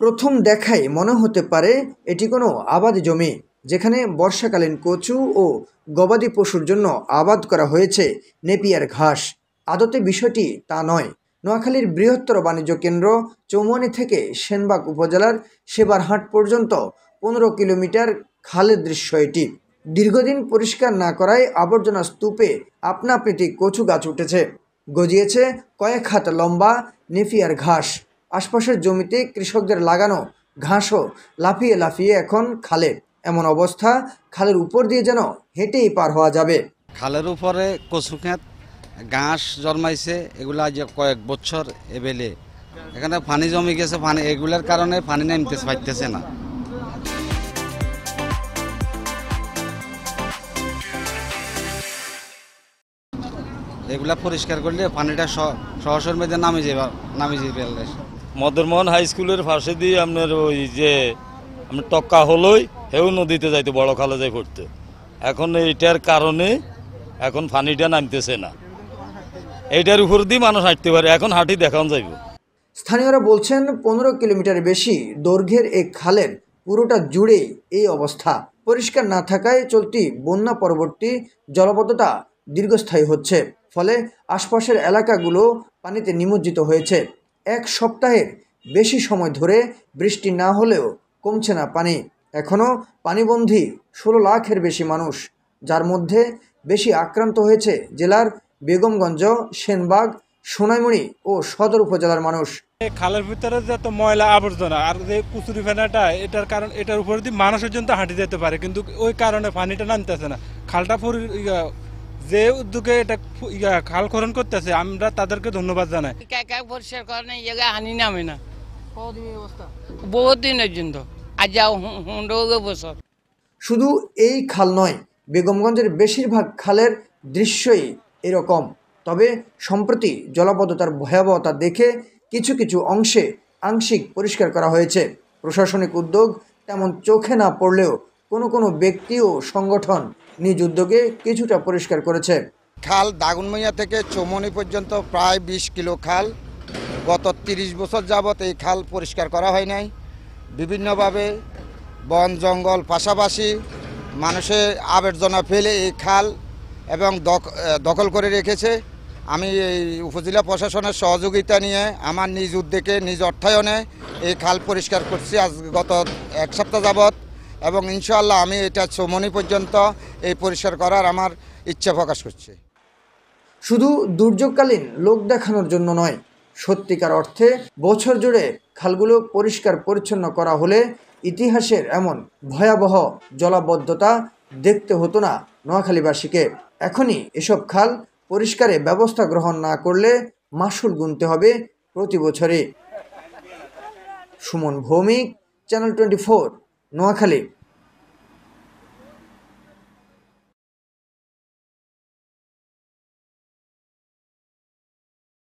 প্রথম দেখায় মনে হতে পারে এটি কোনো আবাদি জমি, যেখানে বর্ষাকালীন কচু ও গবাদি পশুর জন্য আবাদ করা হয়েছে নেপিয়ার ঘাস। আদতে বিষয়টি তা নয়। নোয়াখালীর বৃহত্তর বাণিজ্য কেন্দ্র চৌমুহনী থেকে সেনবাগ উপজেলার সেবারহাট পর্যন্ত 15 কিলোমিটার খালের দৃশ্য এটি। দীর্ঘদিন পরিষ্কার না করায় আবর্জনা স্তূপে আপনা আপনিতে কচু গাছ উঠেছে, গজিয়েছে কয়েক হাত লম্বা নেপিয়ার ঘাস। আশপাশের জমিতে কৃষকদের লাগানো ঘাসও লাফিয়ে লাফিয়ে এখন খালে। এমন অবস্থা, খালের উপর দিয়ে যেন হেঁটেই পার হওয়া যাবে। খালের উপরে কচু ক্ষেত, ঘাস জন্মাইছে, এগুলা যে কয়েক বছর এবেলে এখানে পানি জমে গেছে। পানি এগুলার কারণে পানি নামতে পারতেছে না। এগুলা পরিষ্কার করলে পানিটা সহসর মধ্যে নামে যাবে। মদরমোহন হাই স্কুলের পাশে দিয়ে আপনার ওই যে আপনার টক্কা হলোই হেউ নদীতে যাইতে বড় খালে যাই পড়তে। এখন এইটার কারণে এখন পানিটা নামতেছে না। এইটার উপর দিয়ে মানুষ হাঁটতে পারে, এখন হাঁটি দেখান যাইব। স্থানীয়রা বলছেন 15 কিলোমিটার বেশি দৈর্ঘ্যের এই খালের পুরোটা জুড়েই এই অবস্থা। পরিষ্কার না থাকায় চলতি বন্যা পরবর্তী জলাবদ্ধতা দীর্ঘস্থায়ী হচ্ছে, ফলে আশপাশের এলাকাগুলো পানিতে নিমজ্জিত হয়েছে। এক সপ্তাহের বেশি সময় ধরে বৃষ্টি না হলেও কমছে না পানি। এখনও পানিবন্দী 16 লাখের বেশি মানুষ, যার মধ্যে বেশি আক্রান্ত হয়েছে জেলার বেগমগঞ্জ, সেনবাগ, সোনাইমুড়ি ও সদর উপজেলার মানুষ। খালের ভিতরে যত ময়লা আবর্জনা আর যে কুচুরি ফেনাটা, এটার কারণ এটার উপর দিয়ে মানুষের জন্য হাঁটি যেতে পারে, কিন্তু ওই কারণে পানিটা নামতেছে না। খালটা যে উদ্যোগে এটা খাল খনন করতেছে, আমরা তাদেরকে ধন্যবাদ জানাই। পরিষ্কার করেন হানি নামে না বহুত দিনের জন্য, আজ যাও বছর। শুধু এই খাল নয়, বেগমগঞ্জের বেশিরভাগ খালের দৃশ্যই এরকম। তবে সম্প্রতি জলাবদ্ধতার ভয়াবহতা দেখে কিছু কিছু অংশে আংশিক পরিষ্কার করা হয়েছে। প্রশাসনিক উদ্যোগ তেমন চোখে না পড়লেও কোনো ব্যক্তি ও সংগঠন নিজ উদ্যোগে কিছুটা পরিষ্কার করেছে। খাল দাগনমইয়া থেকে চৌমুহনী পর্যন্ত প্রায় 20 কিলো খাল। গত 30 বছর যাবৎ এই খাল পরিষ্কার করা হয় নাই। বিভিন্নভাবে বন জঙ্গল পাশাপাশি মানুষের আবর্জনা ফেলে এই খাল এবং দখল করে রেখেছে। আমি এই উপজেলা প্রশাসনের সহযোগিতা নিয়ে আমার নিজ উদ্যোগে নিজ অর্থায়নে এই খাল পরিষ্কার করছি আজ গত 1 সপ্তাহ যাবৎ, এবং ইনশাআল্লাহ আমি এটা চৌমুহনী পর্যন্ত এই পরিষ্কার করার আমার ইচ্ছা প্রকাশ করছি। শুধু দুর্যোগকালীন লোক দেখানোর জন্য নয়, সত্যিকার অর্থে বছর জুড়ে খালগুলো পরিষ্কার পরিচ্ছন্ন করা হলে ইতিহাসের এমন ভয়াবহ জলাবদ্ধতা দেখতে হতো না নোয়াখালীবাসীকে। এখনই এসব খাল পরিষ্কারে ব্যবস্থা গ্রহণ না করলে মাশুল গুনতে হবে প্রতি বছরে। সুমন ভৌমিক, চ্যানেল 24, নোয়াখালী।